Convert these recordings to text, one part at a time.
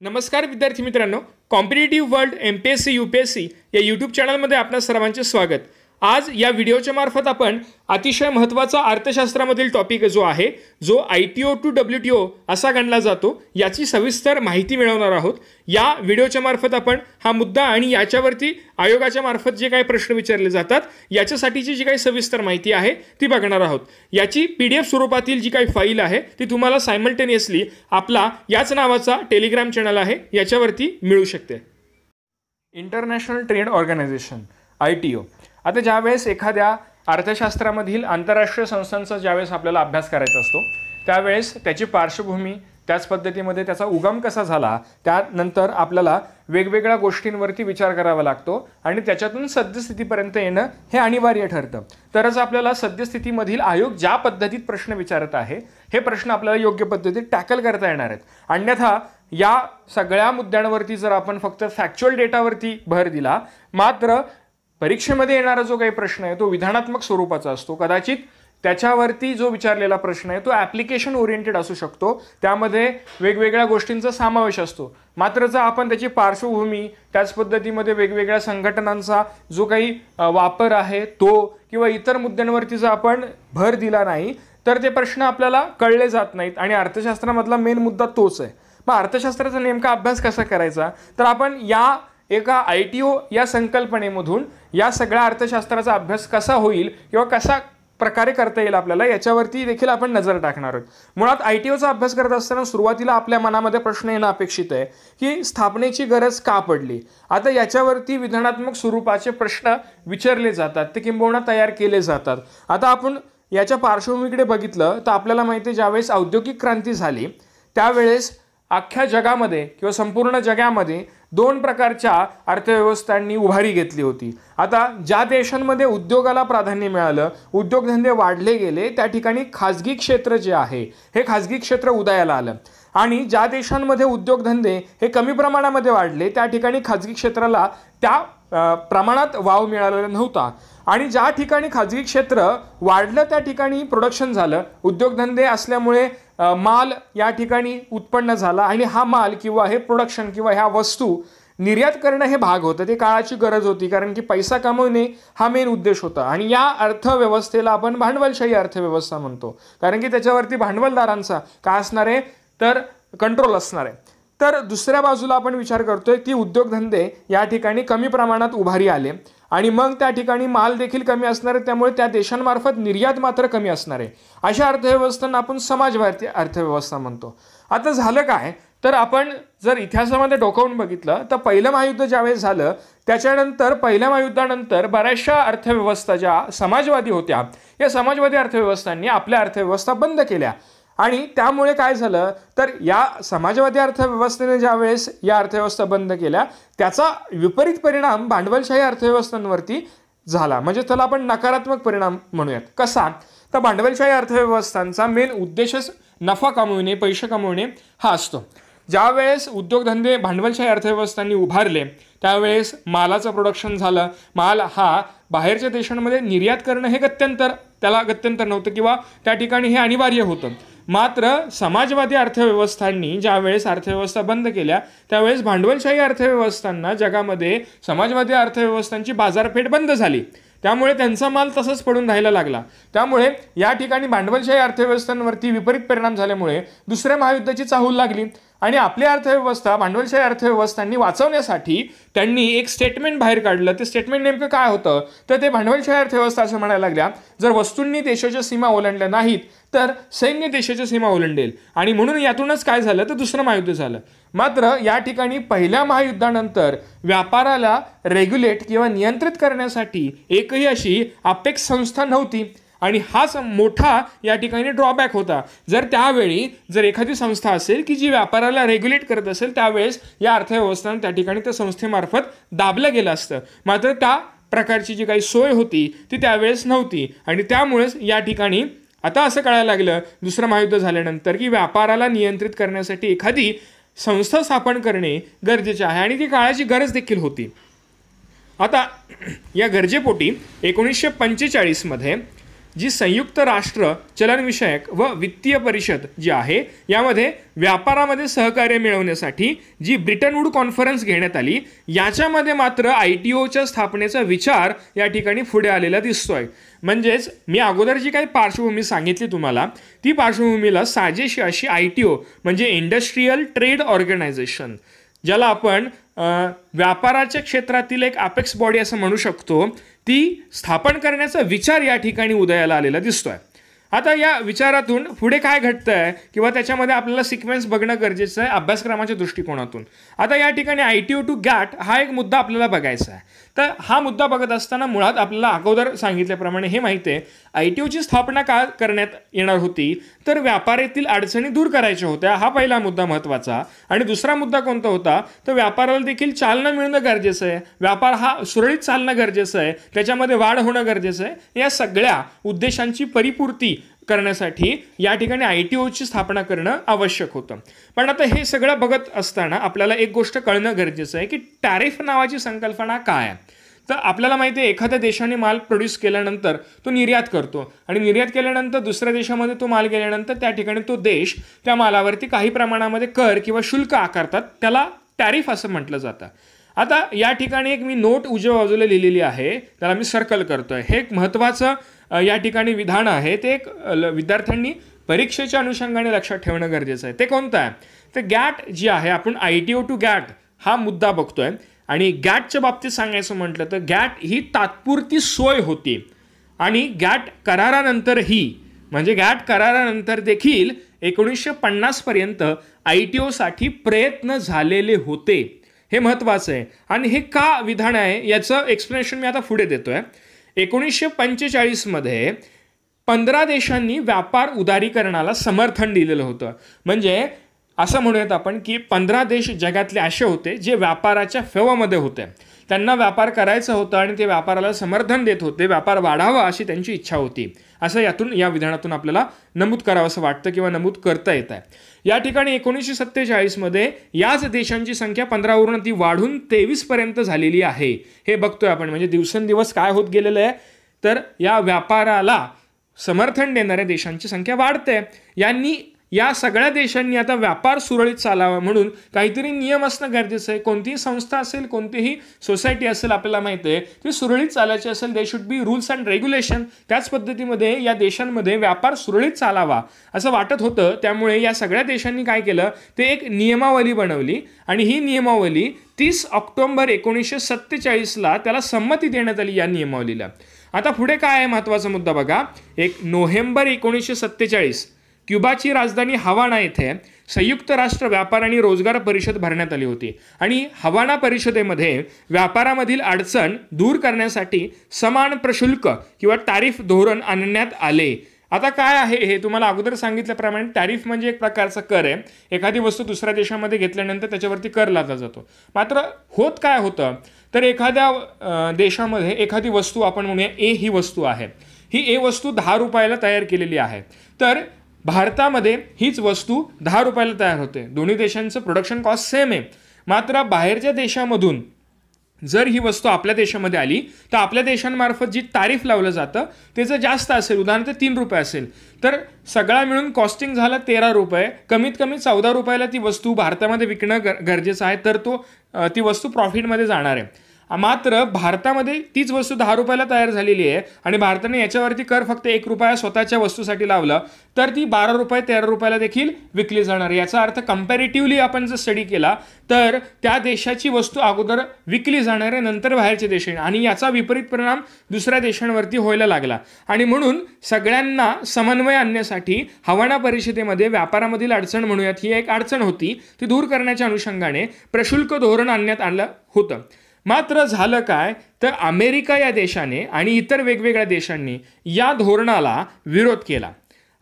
नमस्कार विद्यार्थी मित्रांनो, कॉम्पिटिटिव्ह वर्ल्ड MPSC UPSC या यूट्यूब चॅनलमध्ये आपणा सर्वांचे स्वागत। आज या व्हिडिओच्या मार्फत आपण अतिशय महत्त्वाचा अर्थशास्त्रामधील टॉपिक जो आहे, जो ITO टू WTO असा गणला जातो, याची सविस्तर माहिती मिळवणार आहोत। या व्हिडिओच्या मार्फत आपण हा मुद्दा आणि याच्यावरती आयोगाच्या मार्फत जे काही प्रश्न विचारले जातात याच्यासाठीची जी काही सविस्तर माहिती आहे ती बघणार आहोत। याची PDF स्वरूपातील जी काही फाईल आहे ती तुम्हाला सायमल्टेनियसली आपला याच नावाचा टेलिग्राम चॅनल आहे याच्यावरती मिळू शकते। International trade organisation ITO। आता ज्यावेळेस एखाद्या अर्थशास्त्रामधील आंतरराष्ट्रीय संस्थांचा ज्यावेळेस आपल्याला अभ्यास करायचा असतो त्यावेळेस त्याची पार्श्वभूमी, त्याच पद्धतीमध्ये त्याचा उगम कसा झाला, त्यानंतर आपल्याला वेगवेगळ्या गोष्टींवरती विचार करावा लागतो आणि त्याच्यातून सद्यस्थितीपर्यंत येणं हे अनिवार्य ठरतं। तरच आपल्याला सद्यस्थितीमधील आयोग ज्या पद्धतीत प्रश्न विचारत आहे हे प्रश्न आपल्याला योग्य पद्धतीत टॅकल करता येणार आहेत। अन्यथा या सगळ्या मुद्द्यांवरती जर आपण फक्त फॅक्च्युअल डेटावरती भर दिला, मात्र परीक्षेमध्ये येणारा जो काही प्रश्न आहे तो विधानात्मक स्वरूपाचा असतो, कदाचित त्याच्यावरती जो विचारलेला प्रश्न आहे तो ॲप्लिकेशन ओरिएंटेड असू शकतो, त्यामध्ये वेगवेगळ्या गोष्टींचा समावेश असतो। मात्र जर आपण त्याची पार्श्वभूमी, त्याच पद्धतीमध्ये वेगवेगळ्या संघटनांचा जो काही वापर आहे तो किंवा इतर मुद्द्यांवरती जर आपण भर दिला नाही तर ते प्रश्न आपल्याला कळले जात नाहीत आणि अर्थशास्त्रामधला मेन मुद्दा तोच आहे। मग अर्थशास्त्राचा नेमका अभ्यास कसा करायचा, तर आपण या एका ITO या संकल्पनेमधून या सगळ्या अर्थशास्त्राचा अभ्यास कसा होईल किंवा कसा प्रकारे करता येईल आपल्याला याच्यावरती देखील आपण नजर टाकणार आहोत। मुळात ITOचा अभ्यास करत असताना सुरुवातीला आपल्या मनामध्ये प्रश्न येणं अपेक्षित आहे की स्थापनेची गरज का पडली। आता याच्यावरती विधानात्मक स्वरूपाचे प्रश्न विचारले जातात, ते किंबहुना तयार केले जातात। आता आपण याच्या पार्श्वभूमीकडे बघितलं तर आपल्याला माहिती आहे ज्यावेळेस औद्योगिक क्रांती झाली त्यावेळेस अख्ख्या जगामध्ये किंवा संपूर्ण जगामध्ये दोन प्रकारच्या अर्थव्यवस्थांनी उभारी घेतली होती। आता ज्या देशांमध्ये उद्योगाला प्राधान्य मिळालं, उद्योगधंदे वाढले गेले, त्या ठिकाणी खाजगी क्षेत्र जे आहे हे खाजगी क्षेत्र उदयाला आलं आणि ज्या देशांमध्ये उद्योगधंदे हे कमी प्रमाणामध्ये वाढले त्या ठिकाणी खाजगी क्षेत्राला त्या प्रमाणात वाव मिळालेला नव्हता आणि ज्या ठिकाणी खाजगी क्षेत्र वाढलं त्या ठिकाणी प्रोडक्शन झालं, उद्योगधंदे असल्यामुळे माल या ठिकाणी उत्पन्न झाला आणि हा माल किंवा हे प्रोडक्शन किंवा ह्या वस्तू निर्यात करणं हे भाग होतं, ते काळाची गरज होती, कारण की पैसा कमवणे हा मेन उद्देश होता। आणि या अर्थव्यवस्थेला आपण भांडवलशाही अर्थव्यवस्था म्हणतो, कारण की त्याच्यावरती भांडवलदारांचा काय असणार आहे तर कंट्रोल असणार आहे। तर दुसऱ्या बाजूला आपण विचार करतोय की उद्योगधंदे या ठिकाणी कमी प्रमाणात उभारी आले आणि मग त्या ठिकाणी माल देखील कमी असणार आहे, त्यामुळे त्या देशांमार्फत निर्यात मात्र कमी असणार आहे। अशा अर्थव्यवस्थांना आपण समाजवादी अर्थव्यवस्था म्हणतो। आता झालं काय तर आपण जर इतिहासामध्ये डोकावून बघितलं तर पहिलं महायुद्ध ज्यावेळेस झालं त्याच्यानंतर पहिल्या महायुद्धानंतर बऱ्याचशा अर्थव्यवस्था ज्या समाजवादी होत्या या समाजवादी अर्थव्यवस्थांनी आपल्या अर्थव्यवस्था बंद केल्या आणि त्यामुळे काय झालं तर या समाजवादी अर्थव्यवस्थेने ज्यावेळेस या अर्थव्यवस्था बंद केल्या त्याचा विपरीत परिणाम भांडवलशाही अर्थव्यवस्थांवरती झाला, म्हणजे त्याला आपण नकारात्मक परिणाम म्हणूयात। कसा तर भांडवलशाही अर्थव्यवस्थांचा मेन उद्देशच नफा कमवणे, पैसे कमवणे हा असतो। ज्यावेळेस उद्योगधंदे भांडवलशाही अर्थव्यवस्थांनी उभारले त्यावेळेस मालाचं प्रोडक्शन झालं, माल हा बाहेरच्या देशांमध्ये निर्यात करणं हे त्याला गत्यंतर नव्हतं किंवा त्या ठिकाणी हे अनिवार्य होतं। मात्र समाजवादी अर्थव्यवस्थांनी ज्यावेळेस अर्थव्यवस्था बंद केल्या त्यावेळेस भांडवलशाही अर्थव्यवस्थांना जगामध्ये समाजवादी अर्थव्यवस्थांची बाजारपेठ बंद झाली, त्यामुळे त्यांचा माल तसंच पडून राहायला लागला। त्यामुळे या ठिकाणी भांडवलशाही अर्थव्यवस्थांवरती विपरीत परिणाम झाल्यामुळे दुसऱ्या महायुद्धाची चाहूल लागली आणि आपली अर्थव्यवस्था भांडवलशाही अर्थव्यवस्थांनी वाचवण्यासाठी त्यांनी एक स्टेटमेंट बाहेर काढलं। ते स्टेटमेंट नेमकं काय होतं तर ते भांडवलशाही अर्थव्यवस्था असं म्हणायला लागल्या, जर वस्तूंनी देशाच्या सीमा ओलांडल्या नाहीत तर सैन्य देशाच्या सीमा ओलांडेल आणि म्हणून यातूनच काय झालं तर दुसरं महायुद्ध झालं। मात्र या ठिकाणी पहिल्या महायुद्धानंतर व्यापाराला रेग्युलेट किंवा नियंत्रित करण्यासाठी एकही अशी अपेक्स संस्था नव्हती आणि हाच मोठा या ठिकाणी ड्रॉबॅक होता। जर त्यावेळी जर एखादी संस्था असेल की जी व्यापाराला रेग्युलेट करत असेल त्यावेळेस या अर्थव्यवस्थांना त्या ठिकाणी त्या संस्थेमार्फत दाबलं गेलं असतं, मात्र त्या प्रकारची जी काही सोय होती ती त्यावेळेस नव्हती आणि त्यामुळेच या ठिकाणी आता असं कळायला लागलं दुसरं महायुद्ध झाल्यानंतर की व्यापाराला नियंत्रित करण्यासाठी एखादी संस्था स्थापन करणे गरजेचे आहे आणि ती काळाची गरज देखील होती। आता या गरजेपोटी 1945 मध्ये जी संयुक्त राष्ट्र चलनविषयक व वित्तीय परिषद जी आहे यामध्ये व्यापारामध्ये सहकार्य मिळवण्यासाठी जी ब्रिटन वूड कॉन्फरन्स घेण्यात आली, याच्यामध्ये मात्र ITOच्या स्थापनेचा विचार या ठिकाणी पुढे आलेला दिसतोय. म्हणजेच मी अगोदर जी काही पार्श्वभूमी सांगितली तुम्हाला, ती पार्श्वभूमीला साजेशी अशी ITO म्हणजे इंडस्ट्रियल ट्रेड ऑर्गनायझेशन, ज्याला आपण व्यापाराच्या क्षेत्रातील एक अपेक्स बॉडी असं म्हणू शकतो, ती स्थापन करण्याचा विचार या ठिकाणी उदयाला आलेला दिसतोय. आता या विचारातून पुढे काय घडतंय किंवा त्याच्यामध्ये आपल्याला सिक्वेन्स बघणं गरजेचं आहे अभ्यासक्रमाच्या दृष्टिकोनातून. आता या ठिकाणी ITO टू GATT हा एक मुद्दा आपल्याला बघायचा आहे. तर हा मुद्दा बघत असताना मुळात आपल्याला अगोदर सांगितल्याप्रमाणे हे माहिती आहे, ITOची स्थापना का करण्यात येणार होती, तर व्यापारातील अडचणी दूर करायच्या होत्या. हा पहिला मुद्दा महत्त्वाचा. आणि दुसरा मुद्दा कोणता होता, तर व्यापाराला देखील चालना मिळणं गरजेचं आहे, व्यापार हा सुरळीत चालणं गरजेचं आहे, त्याच्यामध्ये वाढ होणं गरजेचं आहे. या सगळ्या उद्देशांची परिपूर्ती करण्यासाठी या ठिकाणी ITOची स्थापना करणं आवश्यक होतं. पण आता हे सगळं बघत असताना आपल्याला एक गोष्ट कळणं गरजेचं आहे की टॅरिफ नावाची संकल्पना काय आहे. तर आपल्याला माहिती आहे, एखाद्या देशाने माल प्रोड्यूस केल्यानंतर तो निर्यात करतो आणि निर्यात केल्यानंतर दुसऱ्या देशामध्ये तो माल गेल्यानंतर त्या ठिकाणी तो देश त्या मालावरती काही प्रमाणामध्ये कर किंवा शुल्क आकारतात, त्याला टॅरिफ असं म्हटलं जातं. आता या ठिकाणी एक मी नोट उजव्या बाजूला लिहिलेली आहे, त्याला मी सर्कल करतोय. हे एक महत्त्वाचं या ठिकाणी विधान आहे, ते एक विद्यार्थ्यांनी परीक्षेच्या अनुषंगाने लक्षात ठेवणं गरजेचं आहे. ते कोणतं आहे, तर GATT जी आहे, आपण ITO टू GATT हा मुद्दा बघतोय. आणि GATTच्या बाबतीत सांगायचं म्हटलं तर GATT ही तात्पुरती सोय होती. आणि GATT करारानंतरही, म्हणजे GATT करारानंतर देखील 1950 पर्यंत ITOसाठी प्रयत्न झालेले होते. हे महत्त्वाचं आहे. आणि हे का विधान आहे याचं एक्सप्लेनेशन मी आता पुढे देतोय. 1945 मध्ये 15 देशांनी व्यापार उदारीकरणाला समर्थन दिलेलं होतं. म्हणजे असं म्हणूयात आपण की 15 देश जगातले असे होते जे व्यापाराच्या फेवामध्ये होते, त्यांना व्यापार करायचं होतं आणि ते व्यापाराला समर्थन देत होते, व्यापार वाढावा अशी त्यांची इच्छा होती. असं या विधानातून आपल्याला नमूद करावं असं वाटतं किंवा नमूद करता येत आहे. या ठिकाणी 1947 मध्ये याच देशांची संख्या 15 वरून ती वाढून 23 पर्यंत झालेली आहे. हे बघतोय आपण. म्हणजे दिवसेंदिवस काय होत गेलेलं आहे, तर या व्यापाराला समर्थन देणाऱ्या देशांची संख्या वाढते. या सगळ्या देशांनी आता व्यापार सुरळीत चालावा म्हणून काहीतरी नियम असणं गरजेचं आहे. कोणतीही संस्था असेल, कोणतीही सोसायटी असेल, आपल्याला माहिती आहे ती सुरळीत चालायची असेल, they should be rules and regulation. त्याच पद्धतीमध्ये या देशांमध्ये व्यापार सुरळीत चालावा असं वाटत होतं. त्यामुळे या सगळ्या देशांनी काय केलं, ते एक नियमावली बनवली आणि ही नियमावली 30 ऑक्टोबर 1947ला त्याला संमती देण्यात आली या नियमावलीला. आता पुढे काय आहे महत्त्वाचा मुद्दा बघा. 1 नोव्हेंबर 1947 क्युबाची राजधानी हवाना येथे संयुक्त राष्ट्र व्यापार आणि रोजगार परिषद भरण्यात आली होती. आणि हवाना परिषदेमध्ये व्यापारामधील अडचण दूर करण्यासाठी समान प्रशुल्क किंवा टॅरिफ धोरण आणण्यात आले. आता काय आहे हे तुम्हाला अगोदर सांगितल्याप्रमाणे टॅरिफ म्हणजे एक प्रकारचा कर आहे. एखादी वस्तू दुसऱ्या देशामध्ये घेतल्यानंतर त्याच्यावरती कर लावला जातो. मात्र होत काय होतं, तर एखाद्या देशामध्ये एखादी वस्तू, आपण म्हणूया A ही वस्तू आहे, ही A वस्तू 10 रुपयाला तयार केलेली आहे. तर भारतामध्ये हीच वस्तू 10 रुपयाला तयार होते. दोन्ही देशांचं प्रोडक्शन कॉस्ट सेम आहे. मात्र बाहेरच्या देशामधून जर ही वस्तू आपल्या देशामध्ये आली तर आपल्या देशांमार्फत जी तारीफ लावलं जातं त्याचं जास्त असेल. उदाहरणार्थ 3 रुपये असेल तर सगळा मिळून कॉस्टिंग झालं 13 रुपये. कमीत कमी 14 रुपयाला ती वस्तू भारतामध्ये विकणं गरजेचं आहे, तर ती वस्तू प्रॉफिटमध्ये जाणार आहे. मात्र भारतामध्ये तीच वस्तू 10 रुपयाला तयार झालेली आहे आणि भारताने याच्यावरती कर फक्त 1 रुपया स्वतःच्या वस्तूसाठी लावला तर ती 12 रुपये 13 रुपयाला देखील विकली जाणार. याचा अर्थ कंपॅरेटिव्हली आपण जर स्टडी केला तर त्या देशाची वस्तू अगोदर विकली जाणार आहे, नंतर बाहेरच्या देशांनी, आणि याचा विपरीत परिणाम दुसऱ्या देशांवरती व्हायला लागला. आणि म्हणून सगळ्यांना समन्वय आणण्यासाठी हवाना परिषदेमध्ये व्यापारामधील अडचण म्हणूयात, ही एक अडचण होती, ती दूर करण्याच्या अनुषंगाने प्रशुल्क धोरण आणण्यात आलं होतं. मात्र झालं काय, तर अमेरिका या देशाने आणि इतर वेगवेगळ्या देशांनी या धोरणाला विरोध केला.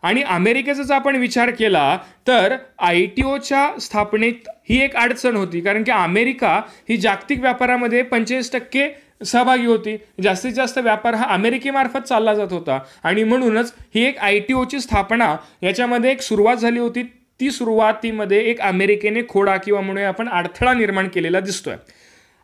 आणि अमेरिकेचा जर आपण विचार केला तर ITOच्या स्थापनेत ही एक अडचण होती, कारण की अमेरिका ही जागतिक व्यापारामध्ये 45% सहभागी होती. जास्तीत जास्त व्यापार हा अमेरिकेमार्फत चालला जात होता आणि म्हणूनच ही एक ITOची स्थापना याच्यामध्ये एक सुरुवात झाली होती. ती सुरुवातीमध्ये एक अमेरिकेने खोडा किंवा म्हणूया आपण अडथळा निर्माण केलेला दिसतोय.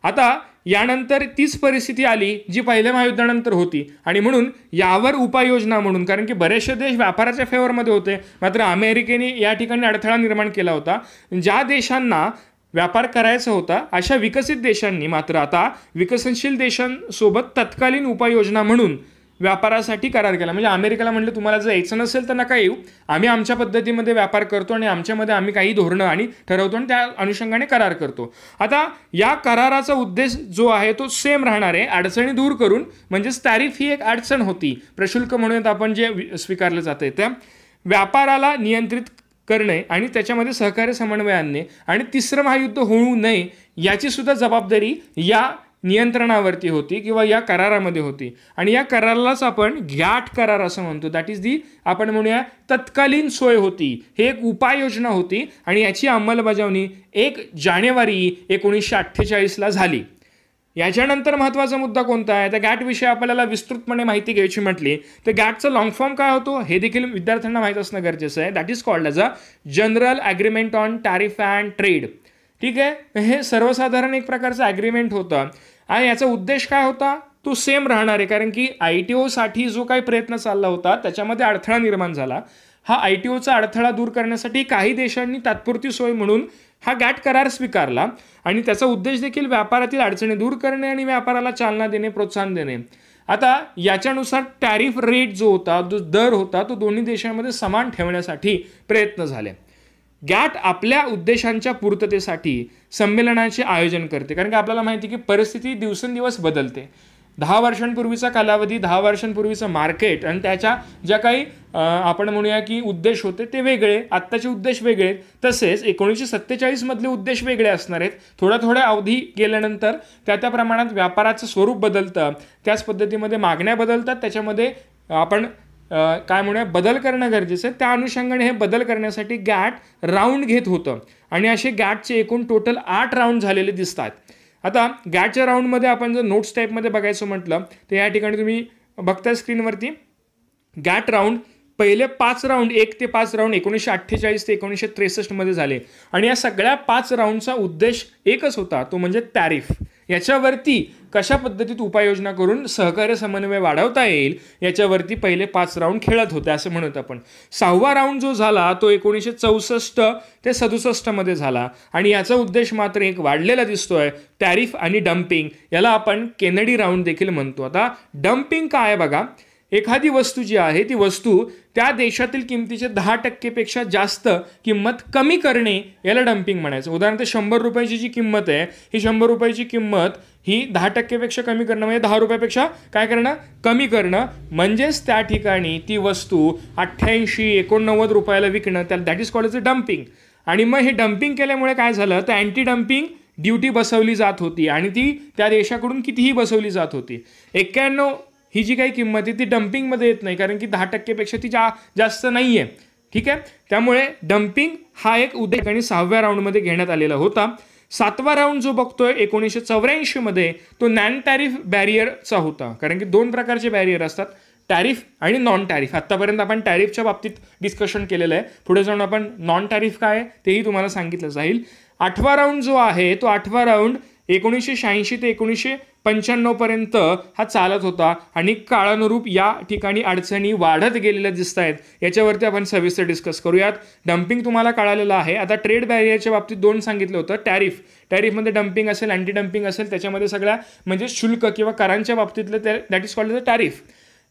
आता यानंतर तीच परिस्थिती आली जी पहिल्या महायुद्धानंतर होती आणि म्हणून यावर उपाययोजना म्हणून, कारण की बरेचसे देश व्यापाराच्या फेवरमध्ये होते, मात्र अमेरिकेने या ठिकाणी अडथळा निर्माण केला होता. ज्या देशांना व्यापार करायचा होता अशा विकसित देशांनी मात्र आता विकसनशील देशांसोबत तत्कालीन उपाययोजना म्हणून व्यापारासाठी करार केला. म्हणजे अमेरिकेला म्हटलं तुम्हाला जर यायचं नसेल तर नका येऊ, आम्ही आमच्या पद्धतीमध्ये व्यापार करतो आणि आमच्यामध्ये आम्ही काही धोरणं आणि ठरवतो आणि त्या अनुषंगाने करार करतो. आता या कराराचा उद्देश जो आहे तो सेम राहणार आहे, अडचणी दूर करून. म्हणजेच टॅरिफ ही एक अडचण होती, प्रशुल्क म्हणून आपण जे स्वीकारलं जाते त्या व्यापाराला नियंत्रित करणे आणि त्याच्यामध्ये सहकार्य समन्वय आणणे आणि तिसरं महायुद्ध होऊ नये याची सुद्धा जबाबदारी या नियंत्रणावरती होती किंवा या करारामध्ये होती. आणि या करारालाच आपण घॅट करार असं म्हणतो. दॅट इज दी आपण म्हणूया तत्कालीन सोय होती, हे एक उपाययोजना होती आणि याची अंमलबजावणी 1 जानेवारी 1948ला झाली. याच्यानंतर महत्त्वाचा मुद्दा कोणता आहे, तर गॅटविषयी आपल्याला विस्तृतपणे माहिती घ्यायची म्हटली तर गॅटचा लॉंग फॉर्म काय होतो हे देखील विद्यार्थ्यांना माहीत असणं गरजेचं आहे. That is called as a general agreement on tariff and trade. ठीक आहे, हे सर्वसाधारण एक प्रकारचं ॲग्रीमेंट होतं आणि याचा उद्देश काय होता तो सेम राहणार आहे, कारण की ITOसाठी जो काही प्रयत्न चालला होता त्याच्यामध्ये अडथळा निर्माण झाला. हा ITOचा अडथळा दूर करण्यासाठी काही देशांनी तात्पुरती सोय म्हणून हा गॅट करार स्वीकारला आणि त्याचा उद्देश देखील व्यापारातील अडचणी दूर करणे आणि व्यापाराला चालना देणे, प्रोत्साहन देणे. आता याच्यानुसार टॅरिफ रेट जो होता, जो दर होता, तो दोन्ही देशांमध्ये समान ठेवण्यासाठी प्रयत्न झाले. गॅट आपल्या उद्देशांच्या पूर्ततेसाठी संमेलनाचे आयोजन करते, कारण की आपल्याला माहिती की परिस्थिती दिवसेंदिवस बदलते. 10 वर्षांपूर्वीचा कालावधी, 10 वर्षांपूर्वीचं मार्केट आणि त्याच्या ज्या काही आपण म्हणूया की उद्देश होते ते वेगळे, आत्ताचे उद्देश वेगळे. तसेच 1947 मधले उद्देश वेगळे असणार आहेत. थोड्या अवधी गेल्यानंतर त्या प्रमाणात व्यापाराचं स्वरूप बदलतं, त्याच पद्धतीमध्ये मागण्या बदलतात, त्याच्यामध्ये आपण काय म्हणूया बदल करणं गरजेचं आहे. त्या अनुषंगाने हे बदल करण्यासाठी गॅट राऊंड घेत होतं आणि असे गॅटचे एकूण टोटल 8 राऊंड झालेले दिसतात. आता गॅटच्या राऊंडमध्ये आपण जर नोट्स टाईपमध्ये बघायचं म्हटलं तर या ठिकाणी तुम्ही बघताय स्क्रीनवरती गॅट राऊंड पहिले 5 राऊंड 1 ते 5 राऊंड 1948 ते 1963 मध्ये झाले आणि या सगळ्या 5 राऊंडचा उद्देश एकच होता, तो म्हणजे टॅरिफ. याच्यावरती कशा पद्धतीत उपाययोजना करून सहकार्य समन्वय वाढवता येईल याच्यावरती पहिले 5 राऊंड खेळत होते असं म्हणत आपण. 6वा राऊंड जो झाला तो 1964 ते 67 मध्ये झाला आणि याचा उद्देश मात्र एक वाढलेला दिसतोय, टॅरिफ आणि डम्पिंग. याला आपण केनेडी राऊंड देखील म्हणतो. आता डम्पिंग काय आहे बघा, एखादी वस्तू जी आहे ती वस्तू त्या देशातील किमतीचे 10% पेक्षा जास्त किंमत कमी करणे याला डम्पिंग म्हणायचं. उदाहरणार्थ 100 रुपयाची जी किंमत आहे ही 100 रुपयाची किंमत ही 10% पेक्षा कमी करणं म्हणजे 10 रुपयापेक्षा काय करणं, कमी करणं. म्हणजेच त्या ठिकाणी ती वस्तू 88-89 रुपयाला विकणं, त्याला that is called as a dumping. आणि मग हे डम्पिंग केल्यामुळे काय झालं तर अँटी डम्पिंग ड्युटी बसवली जात होती आणि ती त्या देशाकडून कितीही बसवली जात होती. 91 ही जी काही किंमत आहे ती डम्पिंगमध्ये येत नाही, कारण की 10% पेक्षा ती जास्त नाही आहे. ठीक आहे, त्यामुळे डम्पिंग हा एक उद्देश आणि 6व्या राऊंडमध्ये घेण्यात आलेला होता. 7वा राऊंड जो बघतोय 1984 मध्ये तो नॉन टॅरिफ बॅरियरचा होता, कारण की 2 प्रकारचे बॅरियर असतात, टॅरिफ आणि नॉन टॅरिफ. आत्तापर्यंत आपण टॅरिफच्या बाबतीत डिस्कशन केलेलं आहे, पुढे जाऊन आपण नॉन टॅरिफ काय आहे तेही तुम्हाला सांगितलं जाईल. 8वा राऊंड जो आहे तो 8वा राऊंड 1986 ते 1995 पर्यंत हा चालत होता आणि काळानुरूप या ठिकाणी अडचणी वाढत गेलेल्या दिसत आहेत. याच्यावरती आपण सविस्तर डिस्कस करूयात. डम्पिंग तुम्हाला कळालेलं आहे. आता ट्रेड बॅरियरच्या बाबतीत 2 सांगितलं होतं, टॅरिफमध्ये डम्पिंग असेल, अँटी डम्पिंग असेल, त्याच्यामध्ये सगळ्या म्हणजे शुल्क किंवा करांच्या बाबतीतलं that is called the tariff.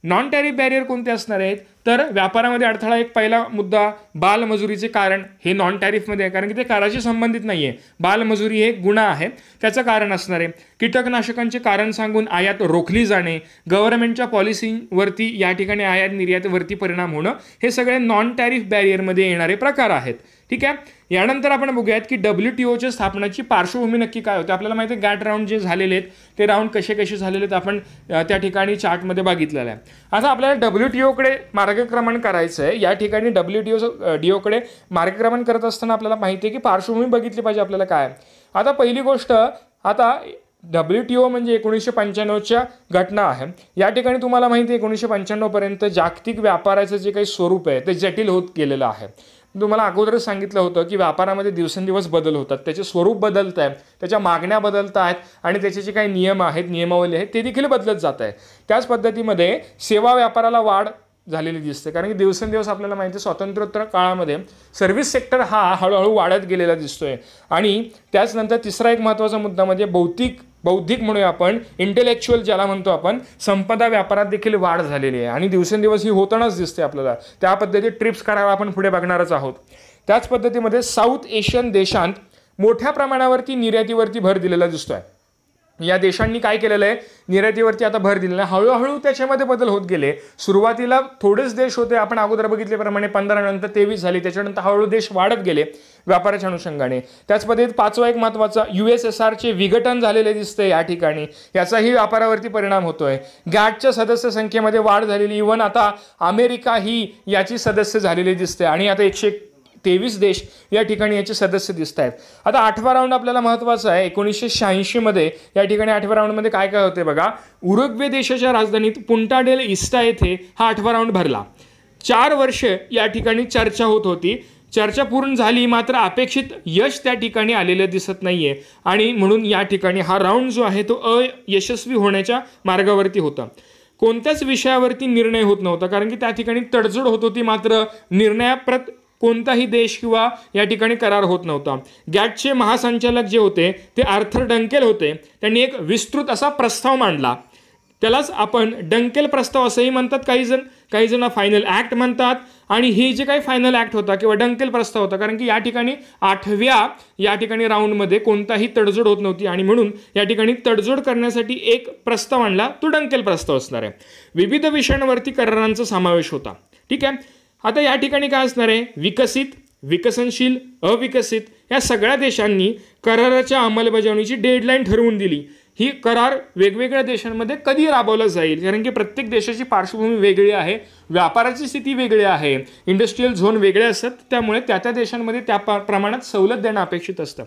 Non tariff barrier कोणते असणार आहेत तर व्यापारामध्ये अडथळा, एक पहिला मुद्दा बालमजुरीचे कारण हे नॉन टॅरिफमध्ये आहे, कारण की ते कराशी संबंधित नाही आहे. बालमजुरी हे गुन्हा आहे, त्याचं कारण असणार आहे. कीटकनाशकांचे कारण सांगून आयात रोखली जाणे, गव्हर्नमेंटच्या पॉलिसीवरती या ठिकाणी आयात निर्यातवरती परिणाम होणं, हे सगळे नॉन टॅरिफ बॅरियरमध्ये येणारे प्रकार आहेत. ठीक आहे, यानंतर आपण बघूयात की WTOच्या स्थापनाची पार्श्वभूमी नक्की काय होते. आपल्याला माहिती आहे गॅट राऊंड जे झालेले आहेत ते राऊंड कसे झालेले आहेत आपण त्या ठिकाणी चार्टमध्ये बघितलेलं आहे. आता आपल्याला WTOकडे मार्गक्रमण करायचं आहे. या ठिकाणी WTOकडे मार्गक्रमण करत असताना आपल्याला माहिती आहे की पार्श्वभूमी बघितली पाहिजे आपल्याला काय. आता पहिली गोष्ट, आता WTO म्हणजे 1995च्या घटना आहे. या ठिकाणी तुम्हाला माहिती आहे 1995 पर्यंत जागतिक व्यापाराचं जे काही स्वरूप आहे ते जटिल होत गेलेलं आहे. तुम्हाला अगोदरच सांगितलं होतं की व्यापारामध्ये दिवसेंदिवस बदल होतात, त्याचे स्वरूप बदलत आहे, त्याच्या मागण्या बदलत आहेत आणि त्याचे जे काही नियम आहेत, नियमावली आहेत ते देखील बदलत जात आहे. त्याच पद्धतीमध्ये सेवा व्यापाराला वाढ झालेली दिसते, कारण की दिवसेंदिवस आपल्याला माहिती आहे स्वातंत्र्योत्तर काळामध्ये सर्व्हिस सेक्टर हा हळूहळू वाढत गेलेला दिसतोय. आणि त्याचनंतर तिसरा एक महत्त्वाचा मुद्दा म्हणजे बौद्धिक म्हणूया आपण, इंटेलेक्च्युअल ज्याला म्हणतो आपण, संपदा व्यापारात देखील वाढ झालेली आहे आणि दिवसेंदिवस ही होतानाच दिसते आपल्याला. त्या पद्धतीत ट्रिप्स करार आपण पुढे बघणारच आहोत. त्याच पद्धतीमध्ये साऊथ एशियन देशांत मोठ्या प्रमाणावरती निर्यातीवरती भर दिलेला दिसतोय. या देशांनी काय केलेलं आहे, निर्यातीवरती आता भर दिलेला आहे. हळूहळू त्याच्यामध्ये बदल होत गेले. सुरुवातीला थोडेच देश होते, आपण अगोदर बघितल्याप्रमाणे 15 नंतर 23 झाली, त्याच्यानंतर हळूहळू देश वाढत गेले व्यापाराच्या अनुषंगाने. त्याच पद्धतीत पाचवा एक महत्त्वाचा, USSRचे विघटन झालेले दिसते या ठिकाणी, याचाही व्यापारावरती परिणाम होतोय. गॅटच्या सदस्य संख्येमध्ये वाढ झालेली, इव्हन आता अमेरिका ही याची सदस्य झालेली दिसते आणि आता 123 देश या ठिकाणी याचे सदस्य दिसत आहेत. आता 8वा राऊंड आपल्याला महत्त्वाचा आहे. 1986 मध्ये या ठिकाणी 8व्या राऊंडमध्ये काय काय होते बघा. उरुग्वे देशाच्या राजधानीत पुंटा डेल इस्टा येथे हा 8वा राऊंड भरला. 4 वर्ष या ठिकाणी चर्चा होत होती. चर्चा पूर्ण झाली, मात्र अपेक्षित यश त्या ठिकाणी आलेलं दिसत नाहीये आणि म्हणून या ठिकाणी हा राऊंड जो आहे तो अयशस्वी होण्याच्या मार्गावरती होता. कोणत्याच विषयावरती निर्णय होत नव्हता, कारण की त्या ठिकाणी तडजोड होत होती, मात्र निर्णयाप्रत कोणताही देश किंवा या ठिकाणी करार होत नव्हता. गॅटचे महासंचालक जे होते ते आर्थर डंकेल होते. त्यांनी एक विस्तृत असा प्रस्ताव मांडला, त्यालाच आपण डंकेल प्रस्ताव असंही म्हणतात काही जण फायनल ॲक्ट म्हणतात. आणि हे जे काही फायनल ॲक्ट होता किंवा डंकेल प्रस्ताव होता, कारण की या ठिकाणी 8व्या या ठिकाणी राऊंडमध्ये कोणताही तडजोड होत नव्हती आणि म्हणून या ठिकाणी तडजोड करण्यासाठी एक प्रस्ताव आणला, तो डंकेल प्रस्ताव असणार आहे. विविध विषयांवरती करारांचा समावेश होता. ठीक आहे. आता या ठिकाणी काय असणार आहे, विकसित, विकसनशील, अविकसित या सगळ्या देशांनी कराराच्या अंमलबजावणीची डेडलाईन ठरवून दिली. ही करार वेगवेगळ्या देशांमध्ये कधी राबवला जाईल, कारण की प्रत्येक देशाची पार्श्वभूमी वेगळी आहे, व्यापाराची स्थिती वेगळी आहे, इंडस्ट्रीयल झोन वेगळे असतात, त्यामुळे त्या देशांमध्ये त्या प्रमाणात सवलत देणं अपेक्षित असतं.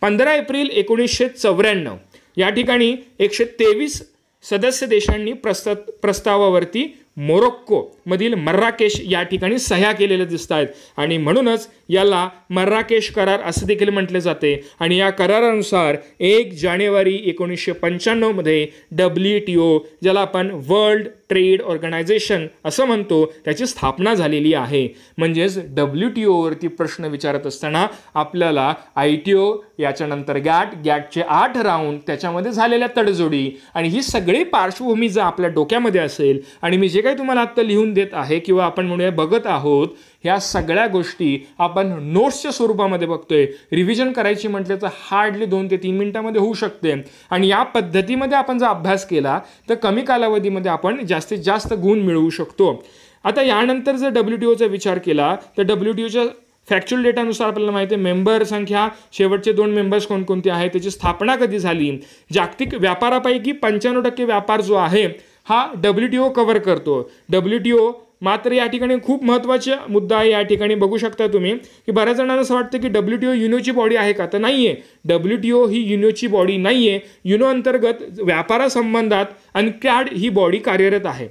15 एप्रिल 1994 या ठिकाणी 123 सदस्य देशांनी प्रस्तावावरती मोरोक्को मधील मर्राकेश या ठिकाणी सह्या केलेल्या दिसत आहेत आणि म्हणूनच याला मर्राकेश करार असे देखील म्हटले जाते. आणि या करारानुसार 1 जानेवारी 1995 मध्ये WTO, ज्याला आपण वर्ल्ड ट्रेड ऑर्गनायझेशन असं म्हणतो, त्याची स्थापना झालेली आहे. म्हणजेच WTO वरती प्रश्न विचारत असताना आपल्याला ITO, याच्यानंतर गॅटचे 8 राऊंड, त्याच्यामध्ये झालेल्या तडजोडी आणि ही सगळी पार्श्वभूमी जर आपल्या डोक्यामध्ये असेल आणि मी जे काही तुम्हाला आत्ता लिहून देत आहे किंवा आपण म्हणूया बघत आहोत, ह्या सगळ्या गोष्टी आपण नोट्सच्या स्वरूपामध्ये बघतोय. रिव्हिजन करायची म्हटलं तर हार्डली 2 ते 3 मिनिटांमध्ये होऊ शकते आणि या पद्धतीमध्ये आपण जर अभ्यास केला तर कमी कालावधीमध्ये आपण जास्तीत जास्त गुण मिळवू शकतो. आता यानंतर जर WTOचा विचार केला तर WTOच्या फॅक्च्युअल डेटानुसार आपल्याला माहिती आहे मेंबर संख्या, शेवटचे 2 मेंबर्स कोणकोणते आहेत, त्याची स्थापना कधी झाली, जागतिक व्यापारापैकी 95% व्यापार जो आहे हा WTO कव्हर करतो. WTO मात्र या ठिकाणी खूप महत्त्वाचा मुद्दा आहे. या ठिकाणी बघू शकता तुम्ही की बऱ्याच जणांना असं वाटतं की WTO युनोची बॉडी आहे का, तर नाही आहे. WTO ही युनोची बॉडी नाही आहे. युनो अंतर्गत व्यापारासंबंधात UNCTAD ही बॉडी कार्यरत आहे.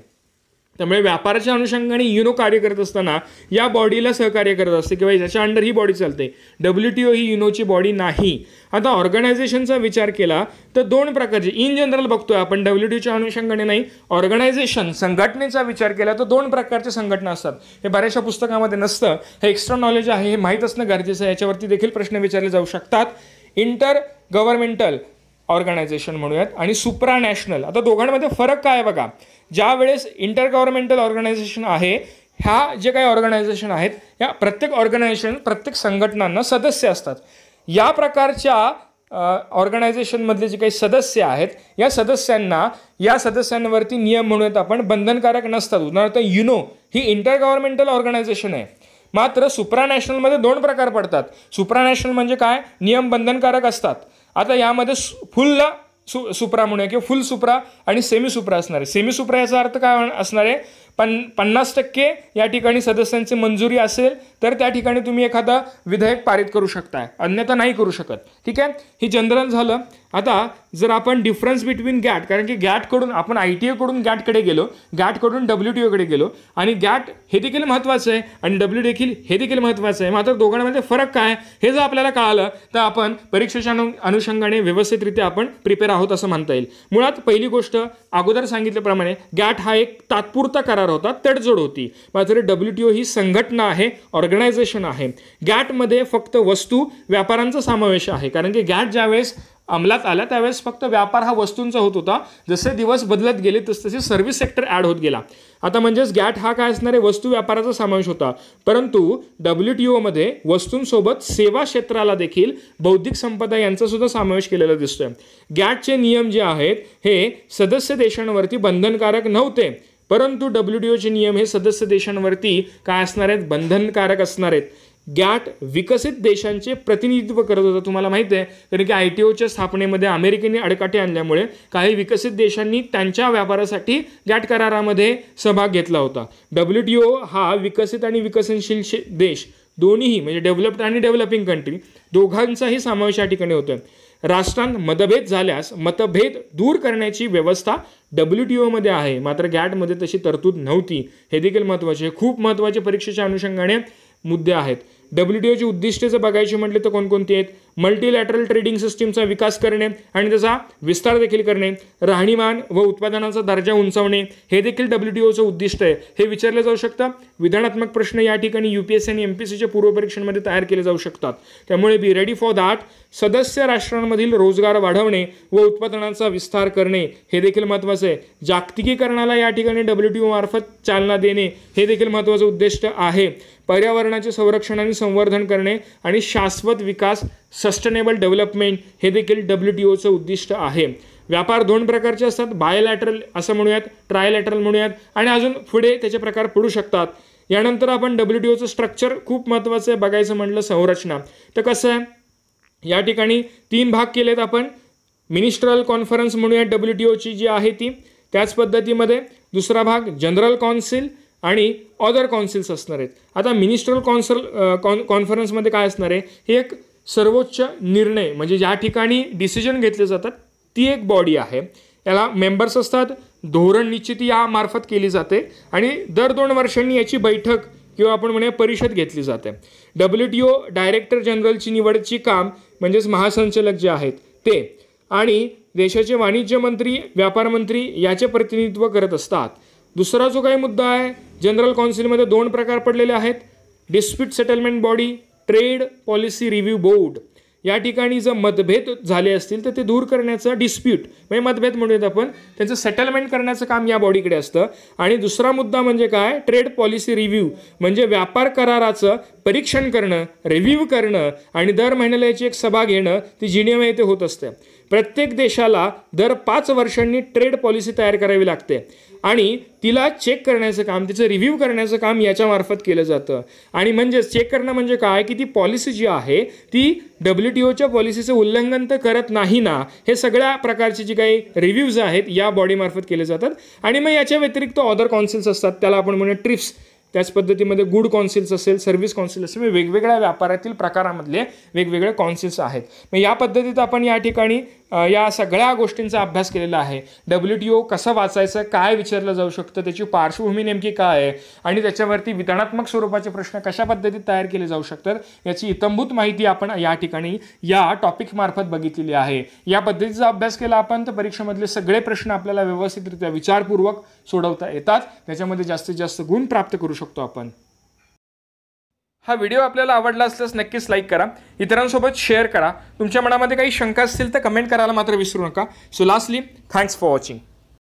त्यामुळे व्यापाराच्या अनुषंगाने युनो कार्य करत असताना या बॉडीला सहकार्य करत असते किंवा याच्या अंडर ही बॉडी चालते. WTO ही युनोची बॉडी नाही. आता ऑर्गनायझेशनचा विचार केला तर 2 प्रकारचे इन जनरल बघतोय आपण, WTOच्या अनुषंगाने नाही. ऑर्गनायझेशन संघटनेचा विचार केला तर 2 प्रकारच्या संघटना असतात. हे बऱ्याचशा पुस्तकामध्ये नसतं, हे एक्स्ट्रा नॉलेज आहे, हे माहीत असणं गरजेचं आहे. याच्यावरती देखील प्रश्न विचारले जाऊ शकतात. इंटर गव्हर्नमेंटल ऑर्गनायझेशन म्हणूयात आणि सुप्रा नॅशनल. आता दोघांमध्ये फरक काय आहे बघा. ज्या वेळेस इंटर गव्हर्नमेंटल ऑर्गनायझेशन आहे, ह्या जे काही ऑर्गनायझेशन आहेत या प्रत्येक संघटनांना सदस्य असतात. या प्रकारच्या ऑर्गनायझेशनमधले जे काही सदस्य आहेत या सदस्यांवरती नियम म्हणूयात आपण बंधनकारक नसतात. उदाहरणार्थ युनो ही इंटर गव्हर्नमेंटल ऑर्गनायझेशन आहे, मात्र सुप्रानॅशनलमध्ये 2 प्रकार पडतात. सुप्रानॅशनल म्हणजे काय, नियम बंधनकारक असतात. आता यामध्ये फुल सुप्रा म्हणूया किंवा फुल सुप्रा आणि सेमी सुप्रा असणार आहे. सेमी सुप्रा याचा अर्थ काय असणार आहे, 50% या ठिकाणी सदस्यांची मंजुरी असेल तर त्या ठिकाणी तुम्ही एखादा विधेयक पारित करू शकताय, अन्यथा नाही करू शकत. ठीक आहे, ही जनरल झालं. आता जर आपण डिफरन्स बिटवीन गॅट, कारण की गॅटकडून आपण ITA कडून गॅटकडे गेलो, गॅटकडून WTO कडे गेलो आणि गॅट हे देखील महत्त्वाचं आहे आणि WTO देखील हे देखील महत्त्वाचं आहे. मात्र दोघांमध्ये फरक काय हे जर आपल्याला कळालं तर आपण परीक्षेच्या अनुषंगाने व्यवस्थितरित्या आपण प्रिपेअर आहोत असं म्हणता येईल. मुळात पहिली गोष्ट अगोदर सांगितल्याप्रमाणे गॅट हा एक तात्पुरता करार होता, तडजोड होती. मात्र WTO ही संघटना आहे, ऑर्गनायझेशन आहे. गॅटमध्ये फक्त वस्तू व्यापारांचा समावेश आहे, कारण की गॅट ज्यावेळेस अंमलात आला त्यावेळेस फक्त व्यापार हा वस्तूंचा होत होता. जसे दिवस बदलत गेले तसे सर्व्हिस सेक्टर ॲड होत गेला. आता म्हणजेच गॅट हा काय असणार आहे, वस्तू व्यापाराचा समावेश होता. परंतु WTO मध्ये वस्तूंसोबत सेवा क्षेत्राला देखील बौद्धिक संपदा यांचा सुद्धा समावेश केलेला दिसतोय. गॅटचे नियम जे आहेत हे सदस्य देशांवरती बंधनकारक नव्हते, परंतु WTOचे नियम हे सदस्य देशांवरती काय असणार आहेत, बंधनकारक असणार आहेत. गॅट विकसित देशांचे प्रतिनिधित्व करत होता. तुम्हाला माहिती आहे, कारण की ITOच्या स्थापनेमध्ये अमेरिकेने अडकाठी आणल्यामुळे काही विकसित देशांनी त्यांच्या व्यापारासाठी गॅट करारामध्ये सहभाग घेतला होता. WTO हा विकसित आणि विकसनशील देश दोन्हीही म्हणजे डेव्हलप्ड आणि डेव्हलपिंग कंट्री दोघांचाही समावेश या ठिकाणी होतो. राष्ट्रांत मतभेद झाल्यास मतभेद दूर करण्याची व्यवस्था WTO मध्ये आहे, मात्र गॅटमध्ये तशी तरतूद नव्हती. हे देखील महत्त्वाचे, खूप महत्त्वाचे परीक्षेच्या अनुषंगाने मुद्दे आहेत. WTOची उद्दिष्टे जर बघायची म्हटले तर कोणकोणती आहेत, मल्टीलॅटरल ट्रेडिंग सिस्टीमचा विकास करणे आणि त्याचा विस्तार देखील करणे, राहणीमान व उत्पादनाचा दर्जा उंचावणे हे देखील WTOचं उद्दिष्ट आहे. हे विचारले जाऊ शकतं. विधानात्मक प्रश्न या ठिकाणी UPSC आणि MPSCच्या पूर्वपरीक्षांमध्ये तयार केले जाऊ शकतात. त्यामुळे बी रेडी फॉर दॅट. सदस्य राष्ट्रांमधील रोजगार वाढवणे व उत्पादनाचा विस्तार करणे हे देखील महत्त्वाचं आहे. जागतिकीकरणाला या ठिकाणी WTO मार्फत चालना देणे हे देखील महत्त्वाचं उद्दिष्ट आहे. पर्यावरणाचे संरक्षण आणि संवर्धन करणे आणि शाश्वत विकास, सस्टेनेबल डेव्हलपमेंट हे देखील WTOचं उद्दिष्ट आहे. व्यापार दोन प्रकारचे असतात, बायलॅटरल असं म्हणूयात, ट्रायलॅटरल म्हणूयात आणि अजून पुढे त्याचे प्रकार पडू शकतात. यानंतर आपण WTOचं स्ट्रक्चर खूप महत्त्वाचं आहे बघायचं म्हटलं, संरचना. तर कसं आहे, या ठिकाणी 3 भाग केलेत आपण. मिनिस्ट्रल कॉन्फरन्स म्हणूयात WTOची जी आहे ती, त्याच पद्धतीमध्ये दुसरा भाग जनरल कौन्सिल आणि अदर कौन्सिल्स असणार आहेत. आता मिनिस्ट्रल कॉन्फरन्समध्ये काय असणार आहे, हे एक सर्वोच्च निर्णय म्हणजे ज्या ठिकाणी डिसिजन घेतले जातात ती एक बॉडी आहे. याला मेंबर्स असतात, धोरण निश्चिती यामार्फत केली जाते आणि दर 2 वर्षांनी याची बैठक किंवा आपण म्हणूया परिषद घेतली जाते. WTO डायरेक्टर जनरलची निवडची काम म्हणजेच महासंचालक जे आहेत ते आणि देशाचे वाणिज्य मंत्री, व्यापार मंत्री याचे प्रतिनिधित्व करत असतात. दुसरा जो काही मुद्दा आहे, जनरल कौन्सिलमध्ये 2 प्रकार पडलेले आहेत. Dispute settlement body, trade policy review board. या ठिकाणी जर मतभेद झाले असतील तर ते दूर करण्याचं, डिस्प्यूट म्हणजे मतभेद म्हणूयात आपण, त्यांचं सेटलमेंट करण्याचं काम या बॉडीकडे असतं. आणि दुसरा मुद्दा म्हणजे काय, ट्रेड पॉलिसी रिव्ह्यू म्हणजे व्यापार कराराचं परीक्षण करणं, रिव्ह्यू करणं आणि दर महिन्याला याची एक सभा घेणं, ती जिनिव्हा येथे होत असते. प्रत्येक देशाला दर 5 वर्षांनी ट्रेड पॉलिसी तयार करावी लागते आणि तिला चेक करण्याचं काम, तिचं रिव्ह्यू करण्याचं काम याच्यामार्फत केलं जातं. आणि म्हणजेच चेक करणं म्हणजे काय की ती पॉलिसी जी आहे ती WTOच्या पॉलिसीचं उल्लंघन तर करत नाही ना, हे सगळ्या प्रकारची जी काही रिव्ह्यूज आहेत या बॉडीमार्फत केले जातात. आणि मग याच्या व्यतिरिक्त अदर कौन्सिल्स असतात, त्याला आपण म्हणूया ट्रिप्स. त्याच पद्धतीमध्ये गुड कौन्सिल्स असेल, सर्व्हिस कौन्सिल असेल, वेगवेगळ्या व्यापारातील प्रकारामधले वेगवेगळे कौन्सिल्स आहेत. मग या पद्धतीत आपण या ठिकाणी या सगळ्या गोष्टींचा अभ्यास केलेला आहे. WTO कसं वाचायचं, काय विचारलं जाऊ शकतं, त्याची पार्श्वभूमी नेमकी काय आहे आणि त्याच्यावरती विधानात्मक स्वरूपाचे प्रश्न कशा पद्धतीत तयार केले जाऊ शकतात याची इत्थंभूत माहिती आपण या ठिकाणी या टॉपिकमार्फत बघितलेली आहे. या पद्धतीचा अभ्यास केला आपण तर परीक्षेमधले सगळे प्रश्न आपल्याला व्यवस्थितरित्या विचारपूर्वक सोडवता येतात, त्याच्यामध्ये जास्तीत जास्त गुण प्राप्त करू शकतो आपण. हा व्हिडिओ आपल्याला आवडला असल्यास नक्कीच लाईक करा, इतरांसोबत शेअर करा. तुमच्या मनामध्ये काही शंका असतील तर कमेंट करायला मात्र विसरू नका. So lastly, thanks for watching.